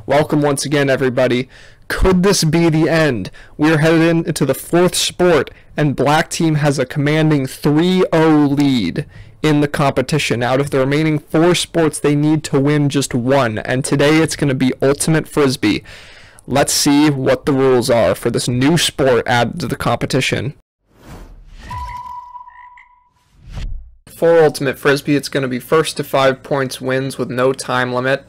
Welcome once again, everybody. Could this be the end? We are headed into the fourth sport, and Black Team has a commanding 3-0 lead in the competition. Out of the remaining 4 sports, they need to win just one, and today it's going to be Ultimate Frisbee. Let's see what the rules are for this new sport added to the competition. For Ultimate Frisbee, it's going to be first to 5 points wins with no time limit.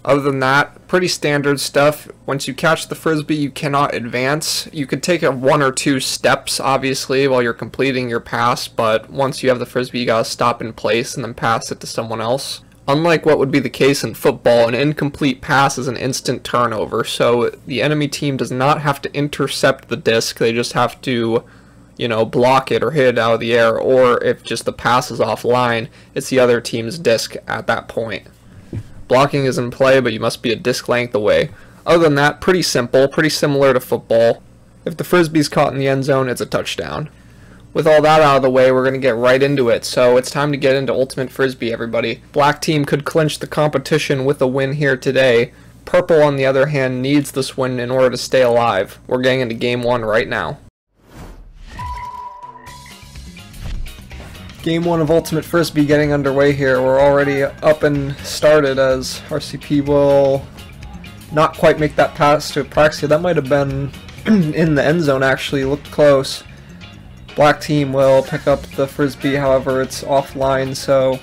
Other than that, pretty standard stuff. Once you catch the Frisbee, you cannot advance. You could take it 1 or 2 steps, obviously, while you're completing your pass, but once you have the Frisbee, you gotta stop in place and then pass it to someone else. Unlike what would be the case in football, an incomplete pass is an instant turnover, so the enemy team does not have to intercept the disc, they just have to, block it or hit it out of the air, or if just the pass is offline, it's the other team's disc at that point. Blocking is in play, but you must be a disc length away. Other than that, pretty simple, pretty similar to football. If the Frisbee's caught in the end zone, it's a touchdown. With all that out of the way, we're going to get right into it, so it's time to get into Ultimate Frisbee, everybody. Black Team could clinch the competition with a win here today. Purple, on the other hand, needs this win in order to stay alive. We're getting into Game 1 right now. Game 1 of Ultimate Frisbee getting underway here. We're already up and started as RCP will not quite make that pass to Apraxia. That might have been in the end zone, actually. Looked close. Black Team will pick up the Frisbee, however it's offline, so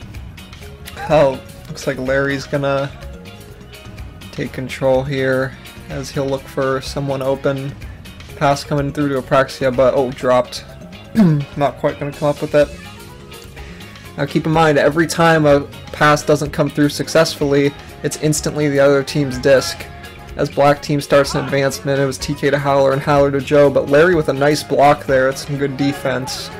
looks like Larry's gonna take control here as he'll look for someone open. Pass coming through to Apraxia, but dropped. Not quite gonna come up with it. Now keep in mind, every time a pass doesn't come through successfully, it's instantly the other team's disc. As Black Team starts an advancement, it was TK to Howler and Howler to Joe, but Larry with a nice block there. It's some good defense.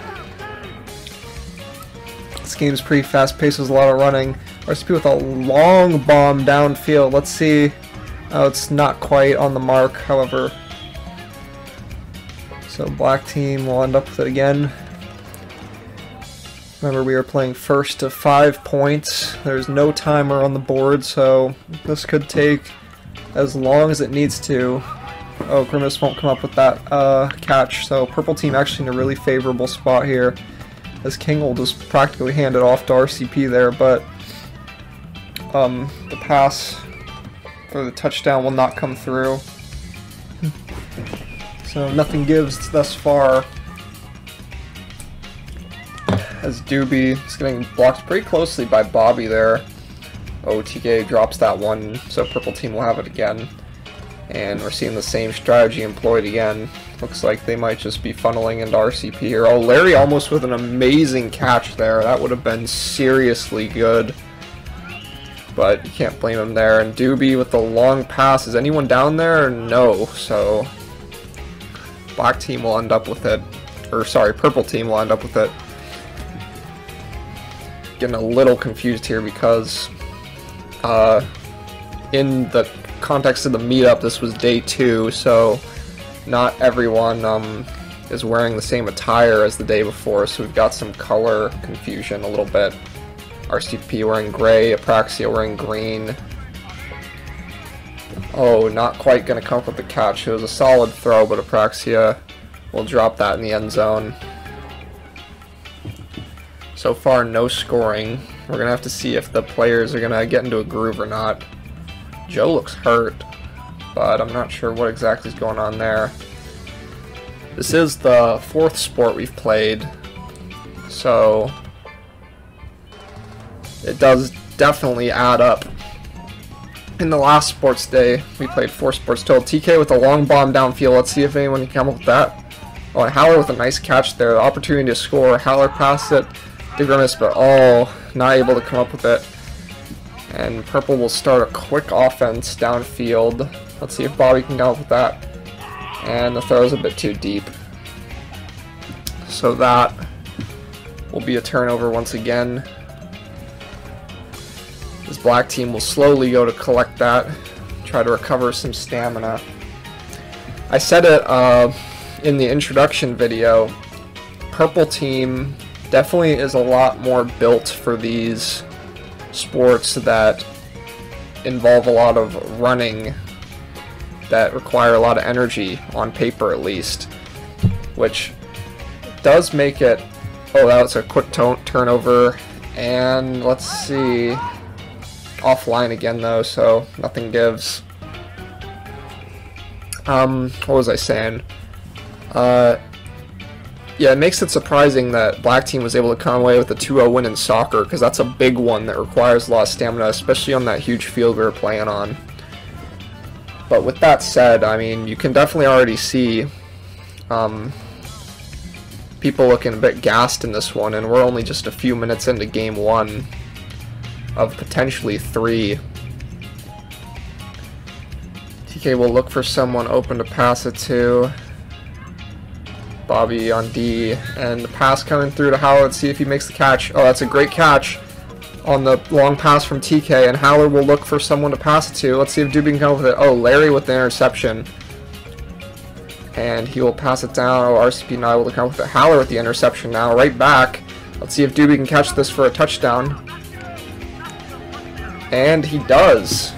This game's pretty fast-paced, there's a lot of running. RCP with a long bomb downfield. Let's see. Oh, it's not quite on the mark, however. So Black Team will end up with it again. Remember, we are playing first to 5 points. There's no timer on the board, so this could take as long as it needs to. Oh, Grimace won't come up with that catch, so Purple Team actually in a really favorable spot here, as King will just practically hand it off to RCP there, but the pass for the touchdown will not come through. So nothing gives thus far. As Doobie is getting blocked pretty closely by Bobby there. TK drops that one, so Purple Team will have it again. And we're seeing the same strategy employed again. Looks like they might just be funneling into RCP here. Oh, Larry almost with an amazing catch there. That would have been seriously good. But you can't blame him there. And Doobie with the long pass. Is anyone down there? No. So Black Team will end up with it. Or sorry, Purple Team will end up with it. Getting a little confused here because in the context of the meetup, this was day 2, so not everyone is wearing the same attire as the day before, so we've got some color confusion a little bit. RCP wearing gray, Apraxia wearing green. Oh, not quite going to come up with the catch. It was a solid throw, but Apraxia will drop that in the end zone. So far, no scoring. We're going to have to see if the players are going to get into a groove or not. Joe looks hurt, but I'm not sure what exactly is going on there. This is the 4th sport we've played, so it does definitely add up. In the last sports day, we played 4 sports total. TK with a long bomb downfield. Let's see if anyone can come up with that. Oh, Howler with a nice catch there. The opportunity to score. Howler passed it to Grimace, but not able to come up with it. And Purple will start a quick offense downfield. Let's see if Bobby can come up with that. And the throw is a bit too deep. So that will be a turnover once again. This Black Team will slowly go to collect that, try to recover some stamina. I said it in the introduction video, Purple Team definitely is a lot more built for these sports that involve a lot of running that require a lot of energy, on paper at least, which does make it... Oh, that was a quick turnover, and let's see, offline again though, so nothing gives. What was I saying? Yeah, it makes it surprising that Black Team was able to come away with a 2-0 win in soccer, because that's a big one that requires a lot of stamina, especially on that huge field we were playing on. But with that said, I mean, you can definitely already see people looking a bit gassed in this one, and we're only just a few minutes into game 1 of potentially 3. TK will look for someone open to pass it to. Bobby on D, and the pass coming through to Howler. Let's see if he makes the catch. Oh, that's a great catch on the long pass from TK, and Howler will look for someone to pass it to. Let's see if Doobie can come up with it. Oh, Larry with the interception. And he will pass it down. Oh, RCP not able to come up with it. Howler with the interception now, right back. Let's see if Doobie can catch this for a touchdown. And he does.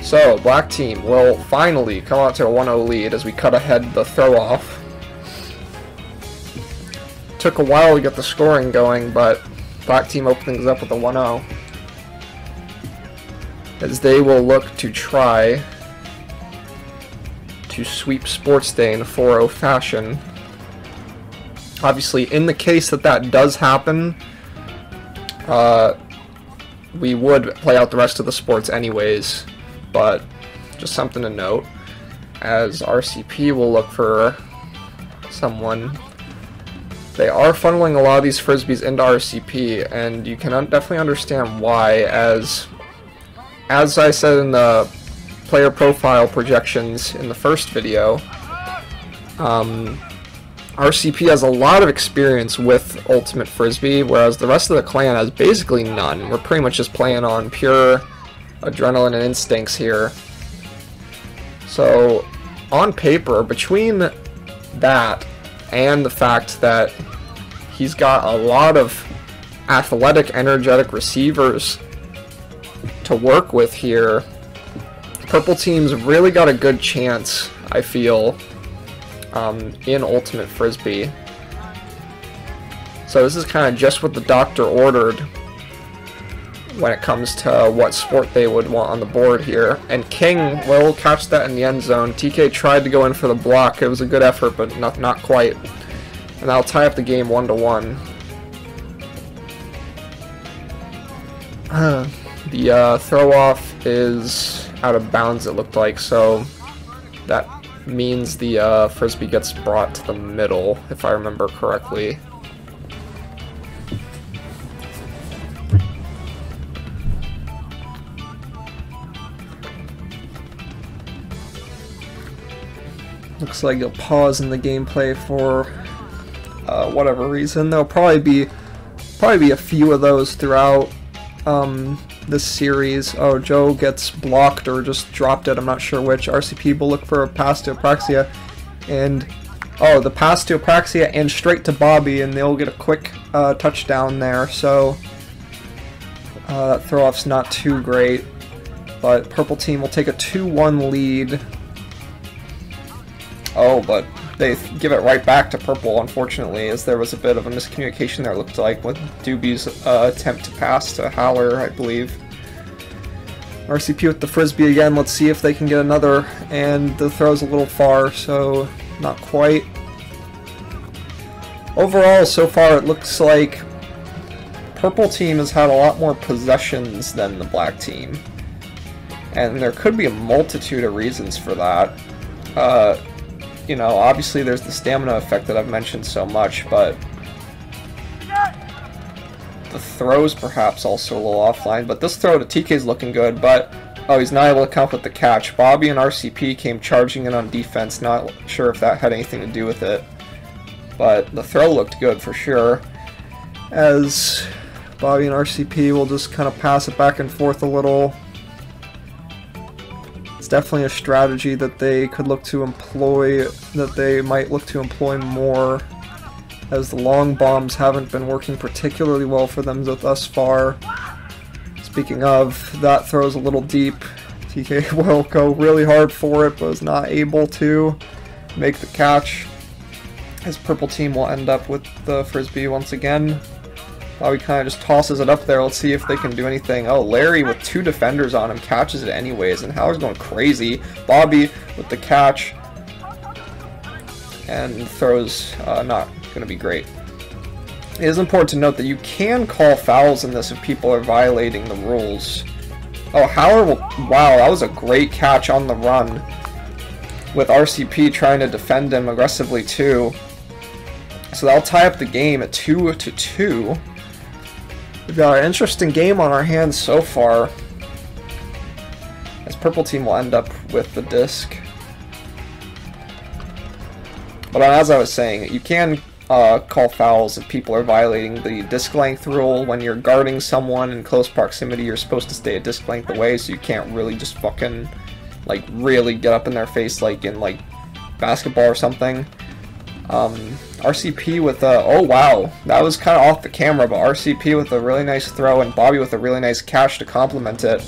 So, Black Team will finally come out to a 1-0 lead as we cut ahead the throw-off. Took a while to get the scoring going, but Black Team opened things up with a 1-0. As they will look to try to sweep Sports Day in a 4-0 fashion. Obviously, in the case that that does happen, we would play out the rest of the sports anyways, but just something to note, as RCP will look for someone. They are funneling a lot of these Frisbees into RCP, and you can definitely understand why, as I said in the player profile projections in the first video, RCP has a lot of experience with Ultimate Frisbee, whereas the rest of the clan has basically none. We're pretty much just playing on pure adrenaline and instincts here. So, on paper, between that and the fact that he's got a lot of athletic, energetic receivers to work with here, Purple Team's really got a good chance, I feel, in Ultimate Frisbee. So this is kind of just what the doctor ordered when it comes to what sport they would want on the board here. And King will catch that in the end zone. TK tried to go in for the block. It was a good effort, but not quite. And that'll tie up the game 1-1. The throw-off is out of bounds, it looked like, so that means the Frisbee gets brought to the middle, if I remember correctly. Looks like you'll pause in the gameplay for whatever reason. There'll probably be a few of those throughout this series. Oh, Joe gets blocked or just dropped it, I'm not sure which. RCP will look for a pass to Apraxia, and oh, the pass to Apraxia and straight to Bobby, and they'll get a quick touchdown there. So that throw-off's not too great, but Purple Team will take a 2-1 lead. Oh, but they give it right back to Purple, unfortunately, as there was a bit of a miscommunication there, it looked like, with Doobie's attempt to pass to Howler, I believe. RCP with the Frisbee again. Let's see if they can get another, and the throw's a little far, so not quite. Overall, so far, it looks like Purple Team has had a lot more possessions than the Black Team, and there could be a multitude of reasons for that. You know, obviously there's the stamina effect that I've mentioned so much, but the throws perhaps also a little offline. But this throw to TK's looking good, but oh, he's not able to come up with the catch. Bobby and RCP came charging in on defense, not sure if that had anything to do with it, but the throw looked good for sure, as Bobby and RCP will just kind of pass it back and forth a little. Definitely a strategy that they could look to employ, that they might look to employ more, as the long bombs haven't been working particularly well for them thus far. As Speaking of, that throws a little deep. TK will go really hard for it, but is not able to make the catch. His purple team will end up with the Frisbee once again. Bobby kind of just tosses it up there. Let's see if they can do anything. Oh, Larry with 2 defenders on him catches it anyways, and Howard's going crazy. Bobby with the catch and throws not going to be great. It is important to note that you can call fouls in this if people are violating the rules. Oh, Howard will... Wow, that was a great catch on the run, with RCP trying to defend him aggressively too. So that'll tie up the game at 2-2. We've got an interesting game on our hands so far, as purple team will end up with the disc. But as I was saying, you can call fouls if people are violating the disc length rule. When you're guarding someone in close proximity, you're supposed to stay a disc length away, so you can't really just fucking, like, really get up in their face like in, like, basketball or something. RCP with a... Oh, wow. That was kind of off the camera, but RCP with a really nice throw and Bobby with a really nice catch to complement it.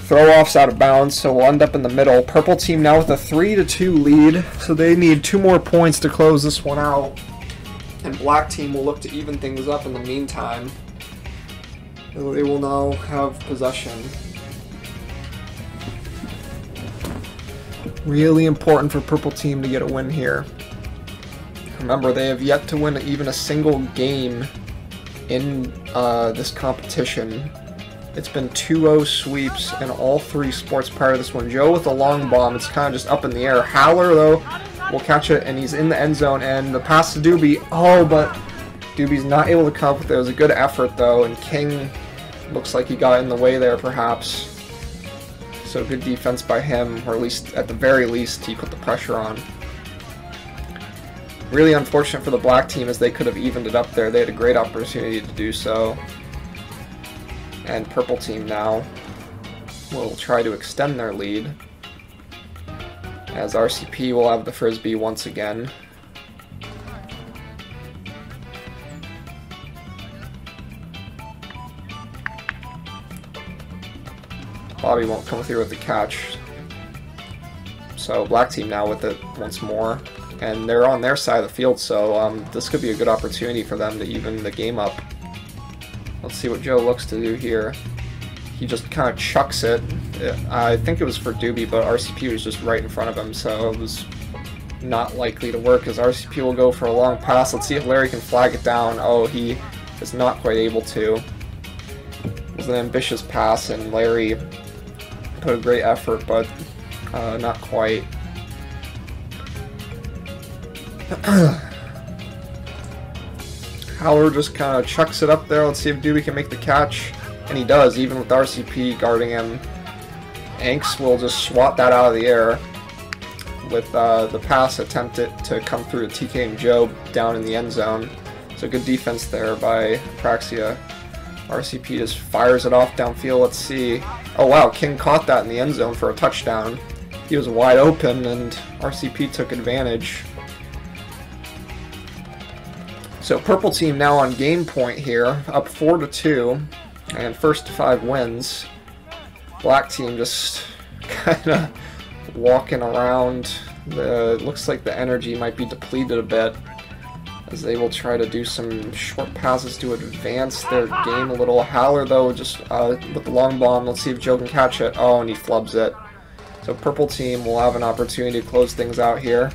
Throw-off's out of bounds, so we'll end up in the middle. Purple team now with a 3-2 lead, so they need 2 more points to close this one out. And black team will look to even things up in the meantime. They will now have possession. Really important for purple team to get a win here. Remember, they have yet to win even a single game in this competition. It's been 2-0 sweeps in all 3 sports prior to this one. Joe with a long bomb. It's kind of just up in the air. Howler, though, will catch it, and he's in the end zone. And the pass to Doobie. Oh, but Doobie's not able to come up with it. It was a good effort, though, and King looks like he got in the way there, perhaps. So good defense by him, or at least, at the very least, he put the pressure on. Really unfortunate for the black team, as they could have evened it up there. They had a great opportunity to do so. And purple team now will try to extend their lead, as RCP will have the Frisbee once again. Bobby won't come through with the catch. So black team now with it once more. And they're on their side of the field, so this could be a good opportunity for them to even the game up. Let's see what Joe looks to do here. He just kind of chucks it. I think it was for Doobie, but RCP was just right in front of him, so it was not likely to work, as RCP will go for a long pass. Let's see if Larry can flag it down. Oh, he is not quite able to. It was an ambitious pass, and Larry put a great effort, but not quite. Howler just kind of chucks it up there. Let's see if Doobie can make the catch. And he does, even with RCP guarding him. Anks will just swat that out of the air with the pass attempted to come through to TK and Joe down in the end zone. So good defense there by Praxia. RCP just fires it off downfield. Let's see. Oh wow, King caught that in the end zone for a touchdown. He was wide open, and RCP took advantage. So purple team now on game point here, up 4-2, and first to 5 wins. Black team just kind of walking around. Looks like the energy might be depleted a bit, as they will try to do some short passes to advance their game a little. Howler, though, just with the long bomb. Let's see if Joe can catch it. Oh, and he flubs it. So purple team will have an opportunity to close things out here.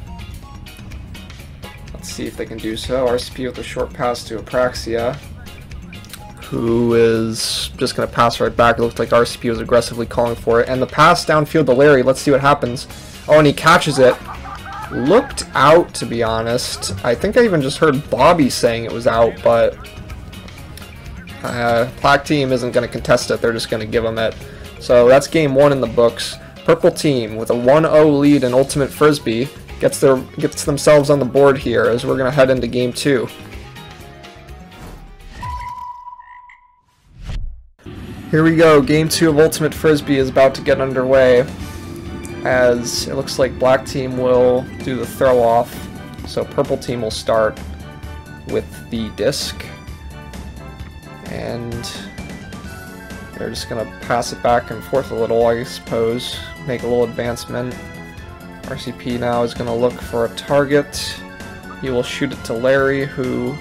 Let's see if they can do so. RCP with a short pass to Apraxia, who is just going to pass right back. It looks like RCP was aggressively calling for it. And the pass downfield to Larry. Let's see what happens. Oh, and he catches it. Looked out, to be honest. I think I even just heard Bobby saying it was out, but black team isn't going to contest it. They're just going to give him it. So that's game 1 in the books. Purple team with a 1-0 lead in Ultimate Frisbee gets themselves on the board here, as we're going to head into game 2. Here we go. Game 2 of Ultimate Frisbee is about to get underway, as it looks like black team will do the throw off. So purple team will start with the disc, and They're just gonna pass it back and forth a little, I suppose. Make a little advancement. RCP now is gonna look for a target. He will shoot it to Larry, who...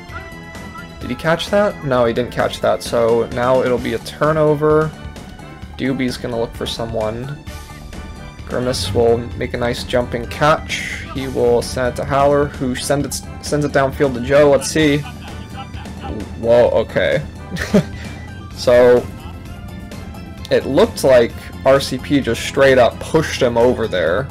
Did he catch that? No, he didn't catch that, so now it'll be a turnover. Doobie's gonna look for someone. Grimace will make a nice jumping catch. He will send it to Howler, who sends it downfield to Joe. Let's see. Whoa, okay. So, it looked like RCP just straight up pushed him over there.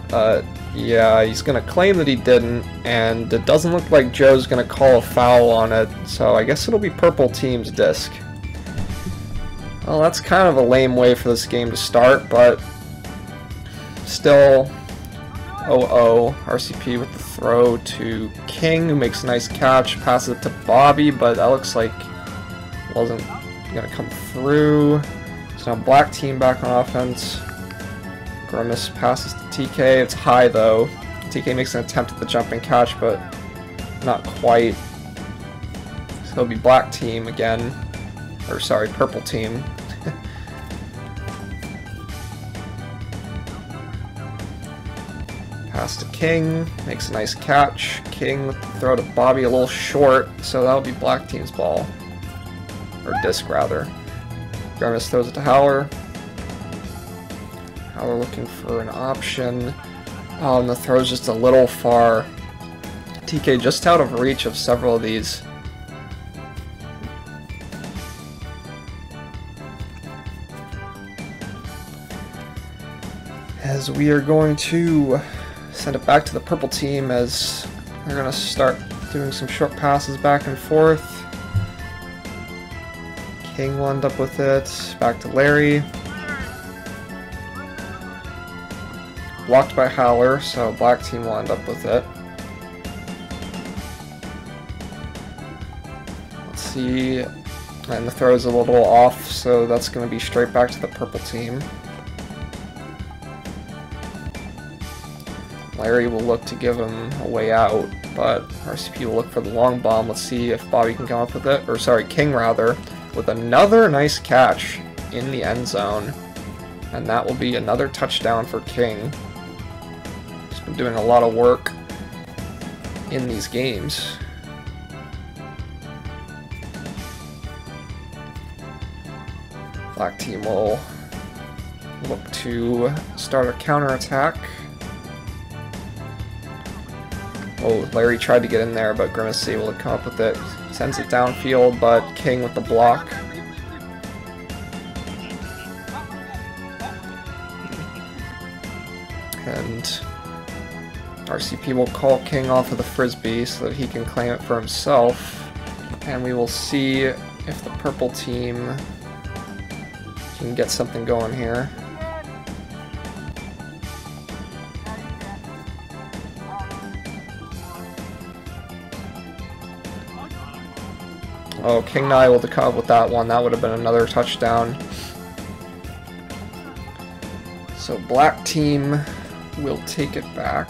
But, yeah, he's gonna claim that he didn't, and it doesn't look like Joe's gonna call a foul on it, so I guess it'll be Purple Team's disc. Well, that's kind of a lame way for this game to start, but still 0-0. RCP with the throw to King, who makes a nice catch, passes it to Bobby, but that looks like it wasn't going to come through. So now Black Team back on offense. Grimace passes to TK. It's high, though. TK makes an attempt at the jumping catch, but not quite. So it'll be Black Team again. Or, sorry, Purple Team. Pass to King, makes a nice catch. King with the throw to Bobby, a little short, so that'll be Black Team's ball. Or disc, rather. Grimace throws it to Howler. Howler looking for an option. Oh, and the throw's just a little far. TK just out of reach of several of these. As we are going to send it back to the Purple Team, as they're going to start doing some short passes back and forth. King will end up with it. Back to Larry. Blocked by Howler, so Black Team will end up with it. Let's see. And the throw is a little off, so that's going to be straight back to the Purple Team. Larry will look to give him a way out, but RCP will look for the long bomb. Let's see if Bobby can come up with it. Or sorry, King rather, with another nice catch in the end zone. And that will be another touchdown for King. He's been doing a lot of work in these games. Black Team will look to start a counterattack. Oh, Larry tried to get in there, but Grimace is able to come up with it. Sends it downfield, but King with the block. And RCP will call King off of the Frisbee so that he can claim it for himself. And we will see if the Purple Team can get something going here. Oh, King not able to come up with that one. That would have been another touchdown. So Black Team will take it back.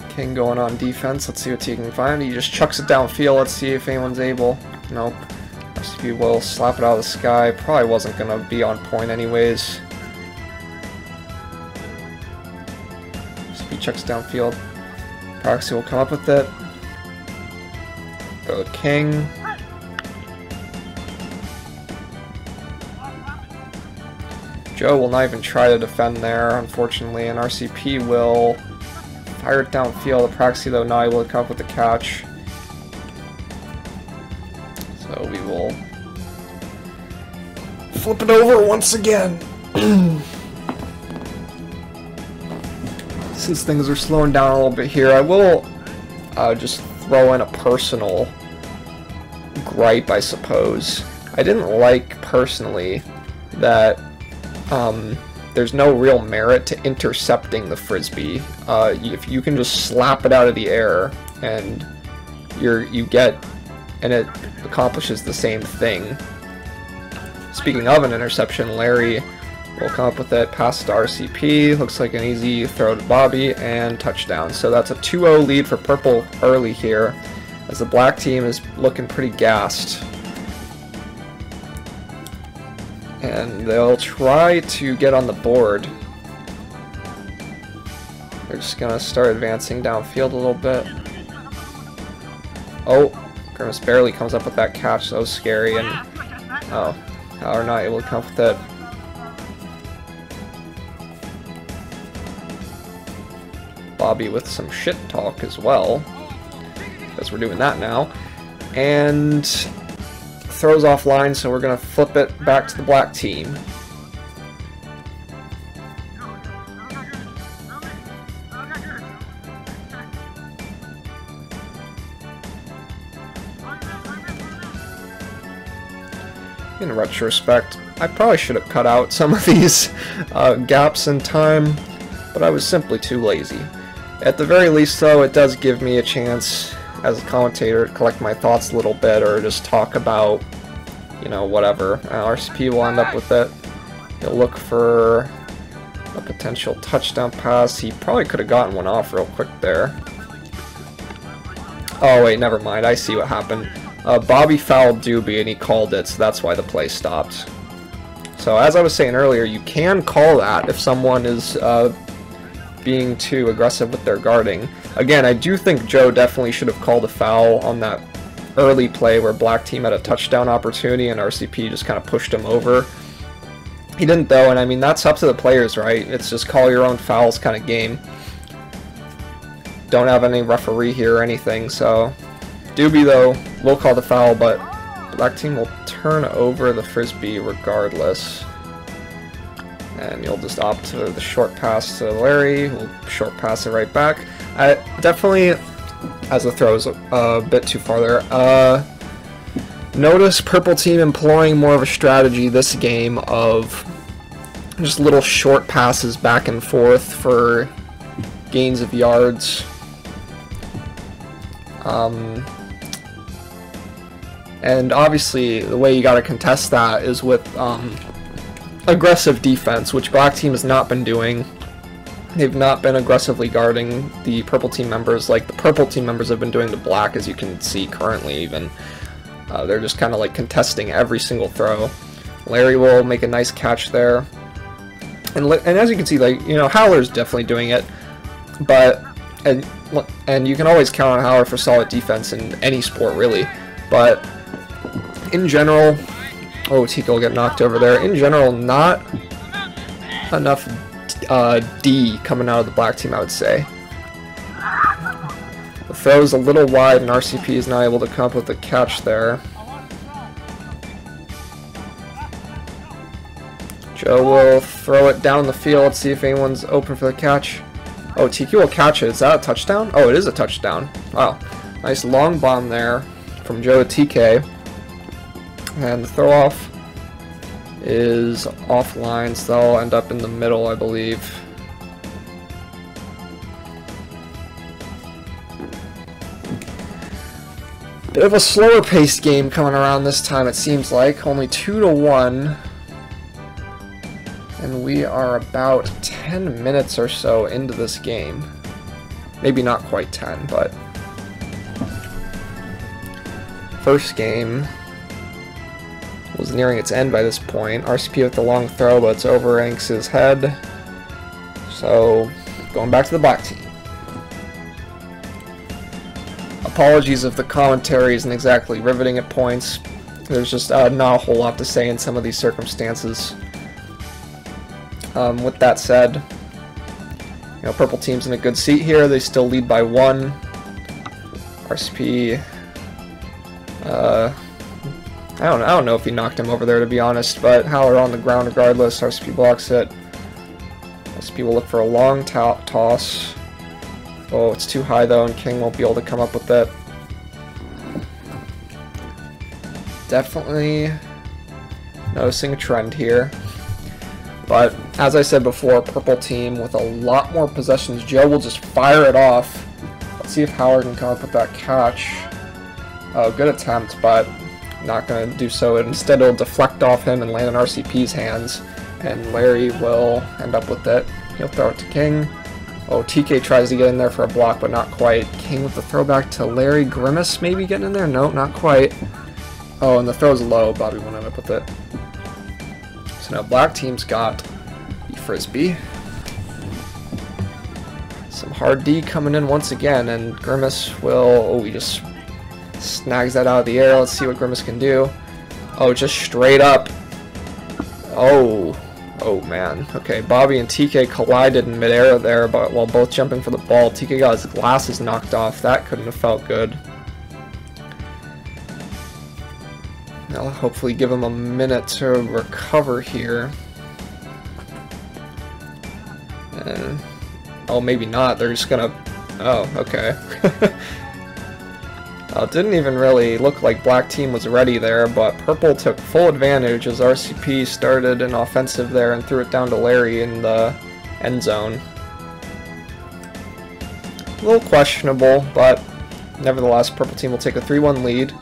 King going on defense. Let's see what he can find. He just chucks it downfield. Let's see if anyone's able. Nope. RCP will slap it out of the sky. Probably wasn't going to be on point anyways. Chucks downfield. Proxy will come up with it. Go to King. Joe will not even try to defend there, unfortunately, and RCP will fire it downfield. The Proxy, though, not able to come up with the catch. So we will flip it over once again. Since things are slowing down a little bit here, I will just throw in a personal gripe, I suppose. I didn't like, personally, that there's no real merit to intercepting the Frisbee. If you can just slap it out of the air, and and it accomplishes the same thing. Speaking of an interception, Larry We'll come up with it, pass to RCP, looks like an easy throw to Bobby, and touchdown. So that's a 2-0 lead for purple early here, as the black team is looking pretty gassed. And they'll try to get on the board. They're just going to start advancing downfield a little bit. Oh, Grimace barely comes up with that catch, so scary, and oh, we're not able to come up with it. Bobby with some shit talk as well, because we're doing that now, and throws offline, so we're going to flip it back to the black team. In retrospect, I probably should have cut out some of these gaps in time, but I was simply too lazy. At the very least, though, it does give me a chance as a commentator to collect my thoughts a little bit, or just talk about, you know, whatever. RCP will end up with it. He'll look for a potential touchdown pass. He probably could have gotten one off real quick there. Oh wait, never mind. I see what happened. Bobby fouled Doobie and he called it, so that's why the play stopped. So as I was saying earlier, you can call that if someone is being too aggressive with their guarding. Again, I do think Joe definitely should have called a foul on that early play where black team had a touchdown opportunity and RCP just kind of pushed him over. He didn't though, and I mean, that's up to the players, right? It's just call your own fouls kind of game. Don't have any referee here or anything, so Doobie, though, will call the foul, but black team will turn over the Frisbee regardless. And you'll just opt to the short pass to Larry, who'll short pass it right back. I definitely, as the throw is a bit too far there, notice purple team employing more of a strategy this game of just little short passes back and forth for gains of yards. And obviously the way you gotta contest that is with aggressive defense, which black team has not been doing. They've not been aggressively guarding the purple team members like the purple team members have been doing to black, as you can see currently even. They're just kind of like contesting every single throw. Larry will make a nice catch there. And as you can see, like, you know, Howler's definitely doing it, but and you can always count on Howler for solid defense in any sport really, but in general, oh, Tico will get knocked over there. In general, not enough D coming out of the black team, I would say. The throw's a little wide and RCP is not able to come up with a catch there. Joe will throw it down the field. Let's see if anyone's open for the catch. Oh, TQ will catch it. Is that a touchdown? Oh, it is a touchdown. Wow. Nice long bomb there from Joe to TK. And the throw off is offline, so they'll end up in the middle, I believe. Bit of a slower paced game coming around this time, it seems like. Only 2-1. And we are about 10 minutes or so into this game. Maybe not quite 10, but first game was nearing its end by this point. RCP with the long throw, but it's over Anx's head. So, going back to the black team. Apologies if the commentary isn't exactly riveting at points. There's just not a whole lot to say in some of these circumstances. With that said, you know, purple team's in a good seat here. They still lead by 1. RCP, I don't know if he knocked him over there, to be honest, but Howler on the ground regardless. RCP blocks it. RCP will look for a long toss. Oh, it's too high though, and King won't be able to come up with it. Definitely noticing a trend here. But, as I said before, purple team with a lot more possessions. Joe will just fire it off. Let's see if Howard can come up with that catch. Oh, good attempt, but not going to do so. Instead, it'll deflect off him and land in RCP's hands. And Larry will end up with it. He'll throw it to King. Oh, TK tries to get in there for a block, but not quite. King with the throwback to Larry. Grimace maybe getting in there? No, not quite. Oh, and the throw's low. Bobby won't end up with it. So now black team's got the Frisbee. Some hard D coming in once again, and Grimace will... Oh, he just snags that out of the air. Let's see what Grimace can do. Oh, just straight up. Oh. Oh, man. Okay, Bobby and TK collided in midair there, but while both jumping for the ball, TK got his glasses knocked off. That couldn't have felt good. I'll hopefully give him a minute to recover here. And, oh, maybe not. They're just gonna... Oh, okay. It didn't even really look like black team was ready there, but purple took full advantage as RCP started an offensive there and threw it down to Larry in the end zone. A little questionable, but nevertheless, purple team will take a 3-1 lead.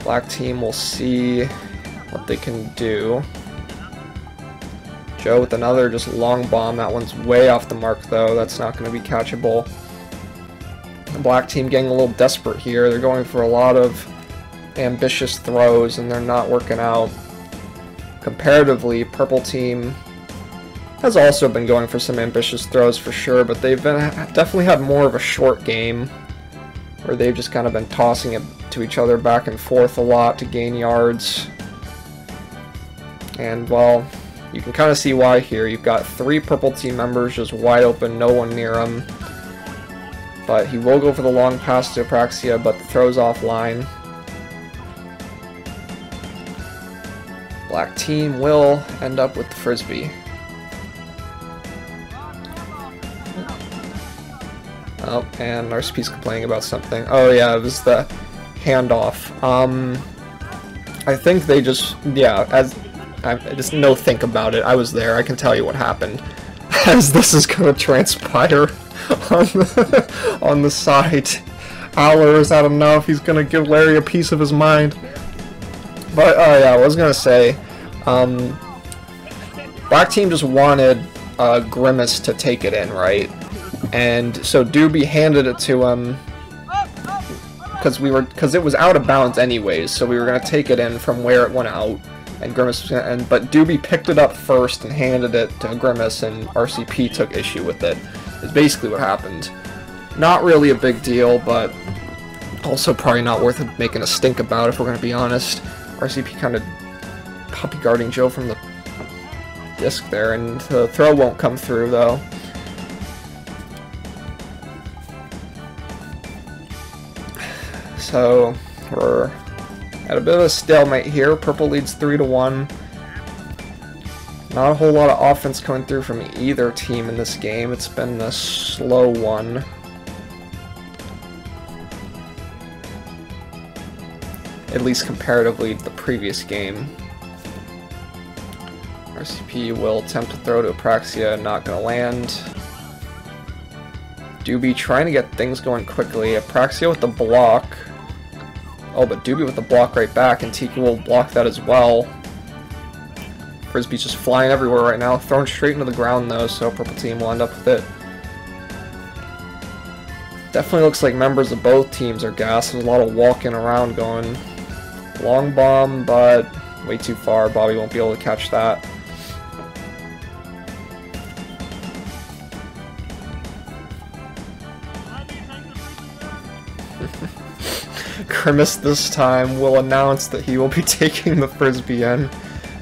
Black team will see what they can do. Joe with another just long bomb. That one's way off the mark, though. That's not going to be catchable. The black team getting a little desperate here. They're going for a lot of ambitious throws, and they're not working out. Comparatively, purple team has also been going for some ambitious throws for sure, but they've definitely had more of a short game, where they've just kind of been tossing it to each other back and forth a lot to gain yards. And, well, you can kind of see why here. You've got 3 purple team members just wide open, no one near them. But he will go for the long pass to Apraxia, but the throw's offline. Black team will end up with the Frisbee. Oh, and RCP's complaining about something. Oh yeah, it was the handoff. I think they just, yeah, I just no think about it. I was there. I can tell you what happened. As this is going to transpire on the side. Aller is had enough. He's going to give Larry a piece of his mind. But, yeah, I was going to say, black team just wanted Grimace to take it in, right? And so Doobie handed it to him because it was out of bounds anyways, so we were going to take it in from where it went out. And Grimace, but Doobie picked it up first and handed it to Grimace, and RCP took issue with it. Is basically what happened. Not really a big deal, but also probably not worth making a stink about if we're going to be honest. RCP kind of puppy guarding Joe from the disc there, and the throw won't come through though. So we're at a bit of a stalemate here. Purple leads 3-1. Not a whole lot of offense coming through from either team in this game. It's been a slow one. At least comparatively to the previous game. RCP will attempt to throw to Apraxia, not gonna land. Doobie trying to get things going quickly. Apraxia with the block. Oh, but Doobie with the block right back, and Tiki will block that as well. Frisbee's just flying everywhere right now, thrown straight into the ground though, so purple team will end up with it. Definitely looks like members of both teams are gassed. There's a lot of walking around going. Long bomb, but way too far. Bobby won't be able to catch that. Grimace this time will announce that he will be taking the Frisbee in.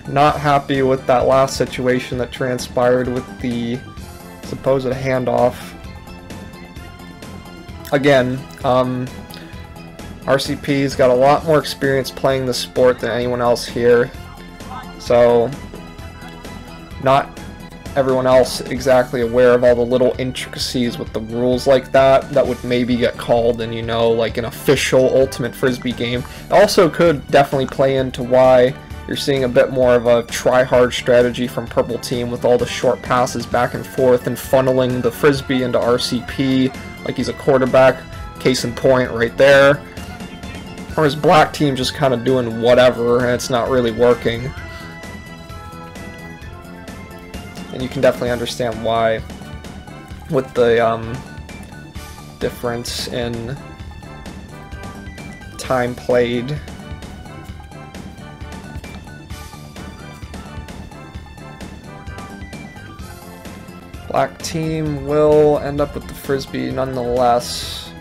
Not happy with that last situation that transpired with the supposed handoff. Again, RCP's got a lot more experience playing the sport than anyone else here, so not everyone else exactly aware of all the little intricacies with the rules like that would maybe get called in, you know, like an official Ultimate Frisbee game. It also could definitely play into why you're seeing a bit more of a try-hard strategy from purple team with all the short passes back and forth and funneling the Frisbee into RCP like he's a quarterback, case in point right there. Whereas black team just kind of doing whatever and it's not really working. and you can definitely understand why with the difference in time played. Black team will end up with the Frisbee nonetheless,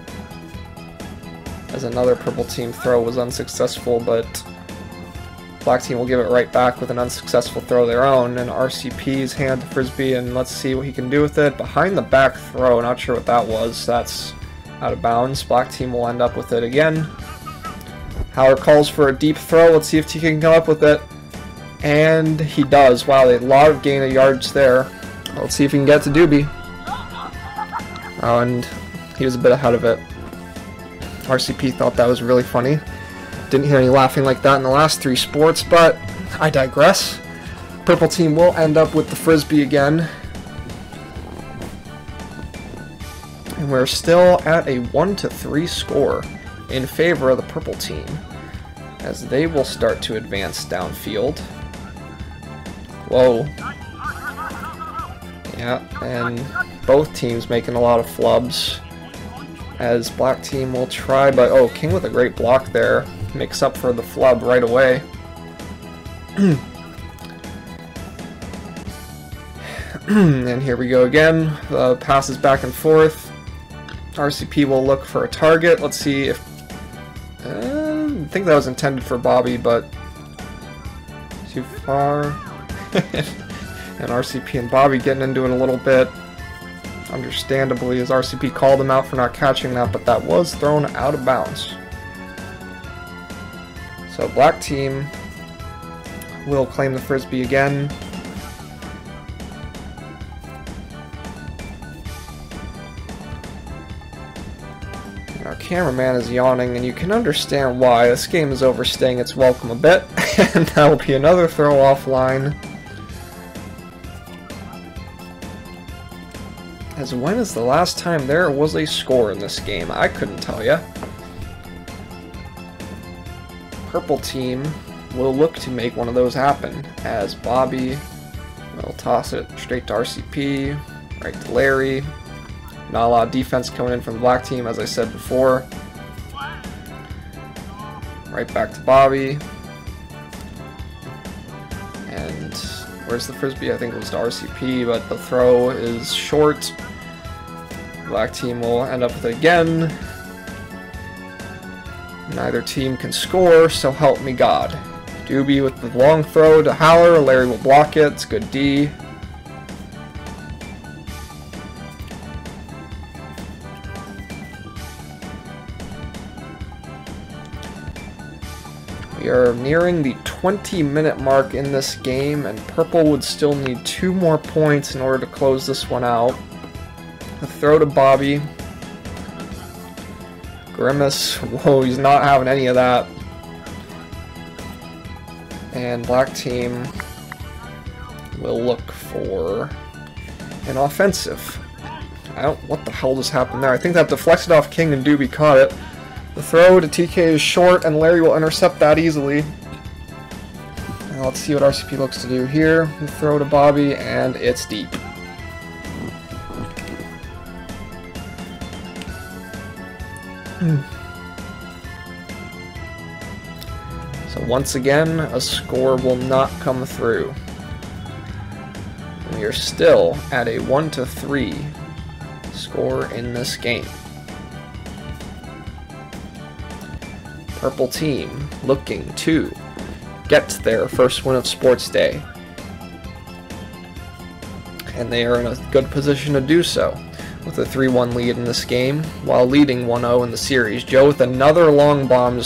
as another purple team throw was unsuccessful, but Black team will give it right back with an unsuccessful throw of their own, and RCP's hand the Frisbee, and let's see what he can do with it. Behind the back throw, not sure what that was, that's out of bounds. Black team will end up with it again. Howard calls for a deep throw, let's see if TK can come up with it, and he does. Wow, a lot of gain of yards there. Let's see if he can get to Doobie. Oh, and he was a bit ahead of it. RCP thought that was really funny. Didn't hear any laughing like that in the last 3 sports, but I digress. Purple team will end up with the Frisbee again. And we're still at a 1-3 score in favor of the purple team, as they will start to advance downfield. Whoa. Yeah, and both teams making a lot of flubs, as black team will try, but oh, King with a great block there makes up for the flub right away. And here we go again. The passes back and forth. RCP will look for a target. Let's see if I think that was intended for Bobby, but too far. And RCP and Bobby getting into it a little bit, understandably, as RCP called him out for not catching that, but that was thrown out of bounds. So black team will claim the Frisbee again. And our cameraman is yawning, and you can understand why. This game is overstaying its welcome a bit, and that will be another throw offline. As when is the last time there was a score in this game? I couldn't tell ya. Purple team will look to make one of those happen, as Bobby will toss it straight to RCP, right to Larry. Not a lot of defense coming in from the black team, as I said before. Right back to Bobby. And where's the Frisbee? I think it was to RCP, but the throw is short. Black team will end up with it again. Neither team can score, so help me God. Doobie with the long throw to Howler. Larry will block it. It's good D. We are nearing the 20-minute mark in this game, and purple would still need 2 more points in order to close this one out. The throw to Bobby. Grimace. Whoa, he's not having any of that. And black team will look for an offensive. What the hell just happened there? I think that deflected off King and Doobie caught it. The throw to TK is short, and Larry will intercept that easily. Now let's see what RCP looks to do here. The throw to Bobby, and it's deep. So once again, a score will not come through. We are still at a 1-3 score in this game. Purple team looking to get their first win of Sports Day. And they are in a good position to do so, with a 3-1 lead in this game, while leading 1-0 in the series. Joe with another long bomb.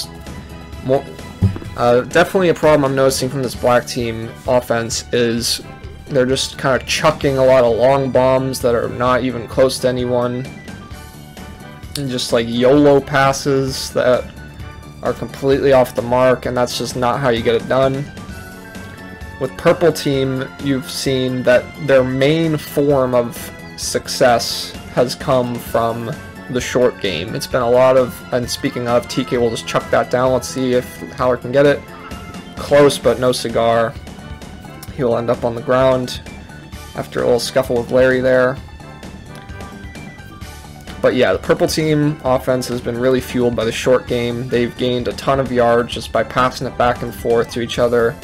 Definitely a problem I'm noticing from this black team offense is they're just kind of chucking a lot of long bombs that are not even close to anyone. And just like YOLO passes that are completely off the mark, and that's just not how you get it done. With purple team, you've seen that their main form of success has come from the short game. It's been a lot of, and speaking of, TK will just chuck that down. Let's see if Howard can get it. Close, but no cigar. He'll end up on the ground. after a little scuffle with Larry there. But yeah, the purple team offense has been really fueled by the short game. They've gained a ton of yards just by passing it back and forth to each other.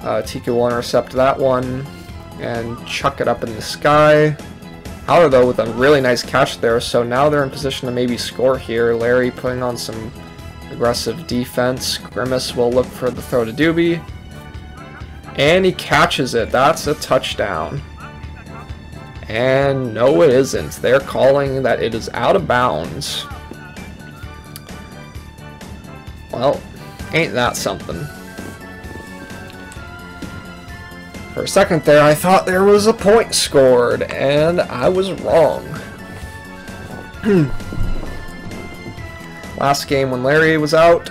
TK will intercept that one and chuck it up in the sky. Howler, though, with a really nice catch there, so now they're in position to maybe score here. Larry putting on some aggressive defense. Grimace will look for the throw to Doobie. And he catches it. That's a touchdown. And no, it isn't. They're calling that it is out of bounds. Well, ain't that something. For a second there, I thought there was a point scored, and I was wrong. Last game when Larry was out,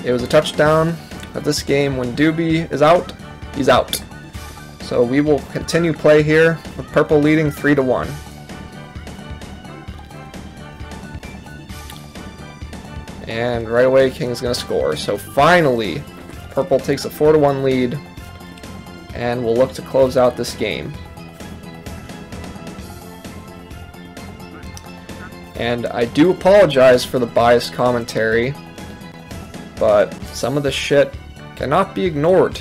it was a touchdown. But this game when Doobie is out, he's out. So we will continue play here with purple leading 3-1. And right away, King's going to score. So finally, purple takes a 4-1 lead. And we'll look to close out this game. And I do apologize for the biased commentary, but some of the shit cannot be ignored.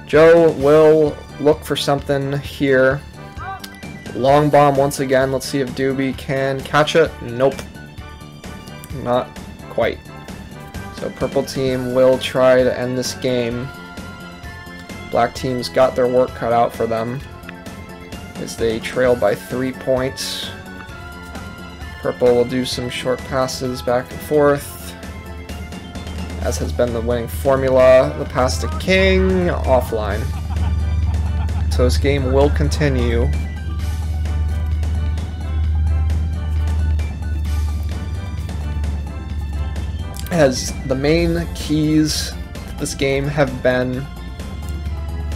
Joe will look for something here. Long bomb once again. Let's see if Doobie can catch it. Nope. Not quite. So purple team will try to end this game. Black team's got their work cut out for them as they trail by 3 points. Purple will do some short passes back and forth, as has been the winning formula. The pass to King, offline. So this game will continue. As the main keys to this game have been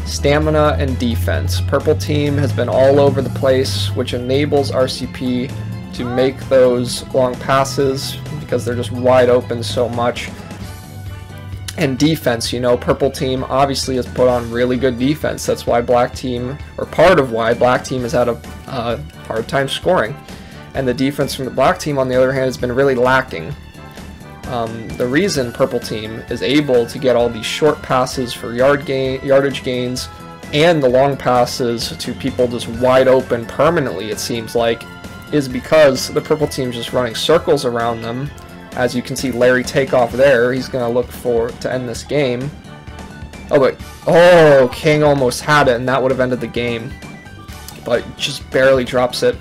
stamina and defense. Purple team has been all over the place, which enables RCP to make those long passes because they're just wide open so much. And defense, you know, purple team obviously has put on really good defense. That's why black team, or part of why black team has had a hard time scoring. And the defense from the black team, on the other hand, has been really lacking. The reason purple team is able to get all these short passes for yardage gains and the long passes to people just wide open permanently, it seems like, is because the purple team's just running circles around them. As you can see Larry take off there, he's going to look to end this game. Oh, but, oh, King almost had it, and that would have ended the game. But just barely drops it.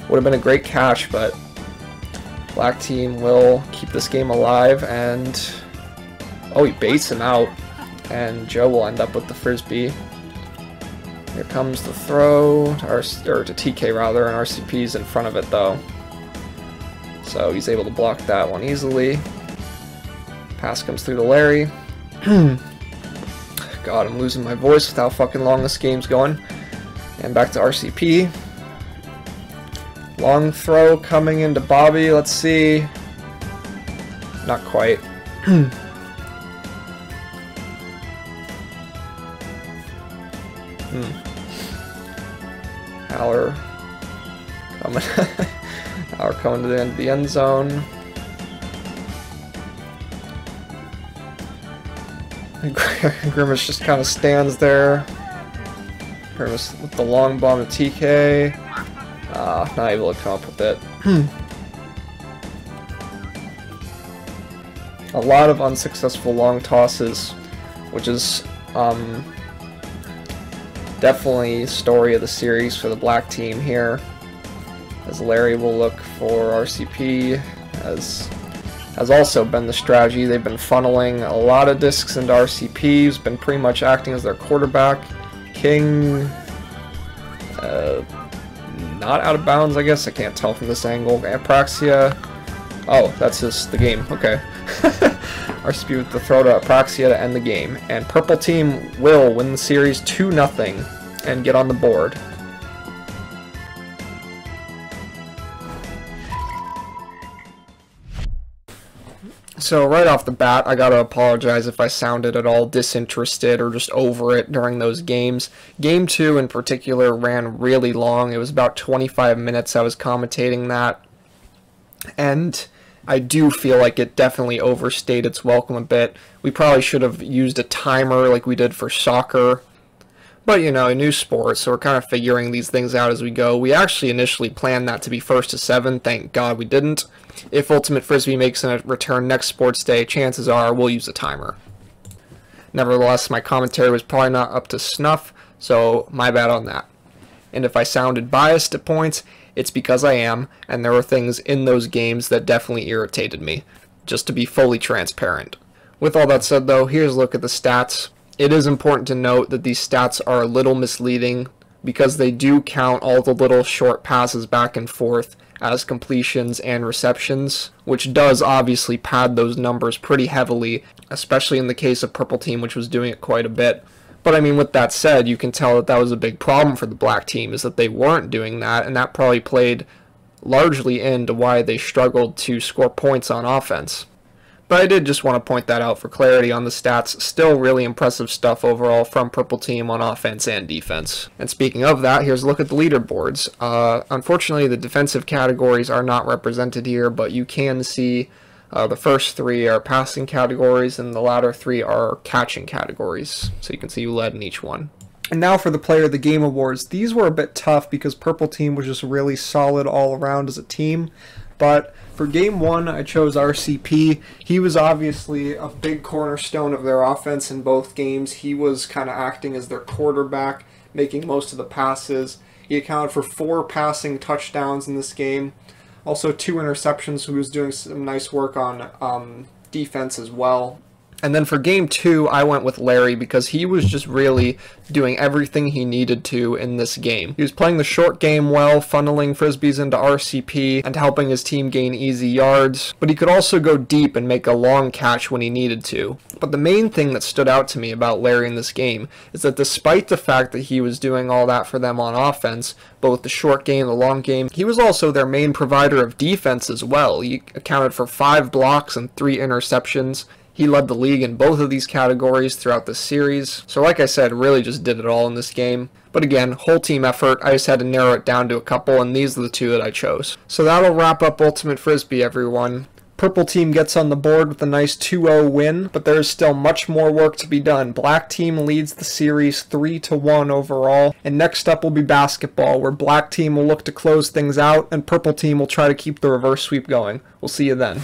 Would have been a great catch, but black team will keep this game alive, and oh, he baits him out, and Joe will end up with the Frisbee. Here comes the throw, to TK rather, and RCP's in front of it though. So he's able to block that one easily. Pass comes through to Larry. God, I'm losing my voice with how fucking long this game's going. And back to RCP. Long throw coming into Bobby, let's see. Not quite. Howler coming. Howler coming to the end of the end zone. Grimace just kind of stands there. Grimace with the long bomb to TK. Not able to come up with it. A lot of unsuccessful long tosses, which is definitely story of the series for the black team here. As Larry will look for RCP, as has also been the strategy. They've been funneling a lot of discs into RCP, who's been pretty much acting as their quarterback. King, not out of bounds, I guess. I can't tell from this angle. Apraxia. Oh, that's just the game. Okay. RCP with the throw to Apraxia to end the game. And purple team will win the series 2-0 and get on the board. So right off the bat, I gotta apologize if I sounded at all disinterested or just over it during those games. Game 2 in particular ran really long. It was about 25 minutes I was commentating that. And I do feel like it definitely overstayed its welcome a bit. We probably should have used a timer like we did for soccer. But, you know, a new sport, so we're kind of figuring these things out as we go. We actually initially planned that to be 1st to 7. Thank God we didn't. If Ultimate Frisbee makes a return next sports day, chances are we'll use a timer. Nevertheless, my commentary was probably not up to snuff, so my bad on that. And if I sounded biased at points, it's because I am, and there were things in those games that definitely irritated me, just to be fully transparent. With all that said though, here's a look at the stats. It is important to note that these stats are a little misleading because they do count all the little short passes back and forth as completions and receptions, which does obviously pad those numbers pretty heavily, especially in the case of Purple Team, which was doing it quite a bit. But I mean, with that said, you can tell that that was a big problem for the Black Team, is that they weren't doing that, and that probably played largely into why they struggled to score points on offense. But I did just want to point that out for clarity on the stats. Still really impressive stuff overall from Purple Team on offense and defense. And speaking of that, here's a look at the leaderboards. Unfortunately, the defensive categories are not represented here, but you can see the first 3 are passing categories, and the latter 3 are catching categories. So you can see who led in each one. And now for the Player of the Game awards. These were a bit tough because Purple Team was just really solid all around as a team. But for Game 1, I chose RCP. He was obviously a big cornerstone of their offense in both games. He was kind of acting as their quarterback, making most of the passes. He accounted for 4 passing touchdowns in this game. Also 2 interceptions, so he was doing some nice work on defense as well. And then for Game 2, I went with Larry because he was just really doing everything he needed to in this game. He was playing the short game well, funneling Frisbees into RCP and helping his team gain easy yards, but he could also go deep and make a long catch when he needed to. But the main thing that stood out to me about Larry in this game is that despite the fact that he was doing all that for them on offense, both the short game and the long game, he was also their main provider of defense as well. He accounted for 5 blocks and 3 interceptions. He led the league in both of these categories throughout the series. So like I said, really just did it all in this game. But again, whole team effort. I just had to narrow it down to a couple, and these are the 2 that I chose. So that'll wrap up Ultimate Frisbee, everyone. Purple Team gets on the board with a nice 2-0 win, but there is still much more work to be done. Black Team leads the series 3-1 overall, and next up will be basketball, where Black Team will look to close things out, and Purple Team will try to keep the reverse sweep going. We'll see you then.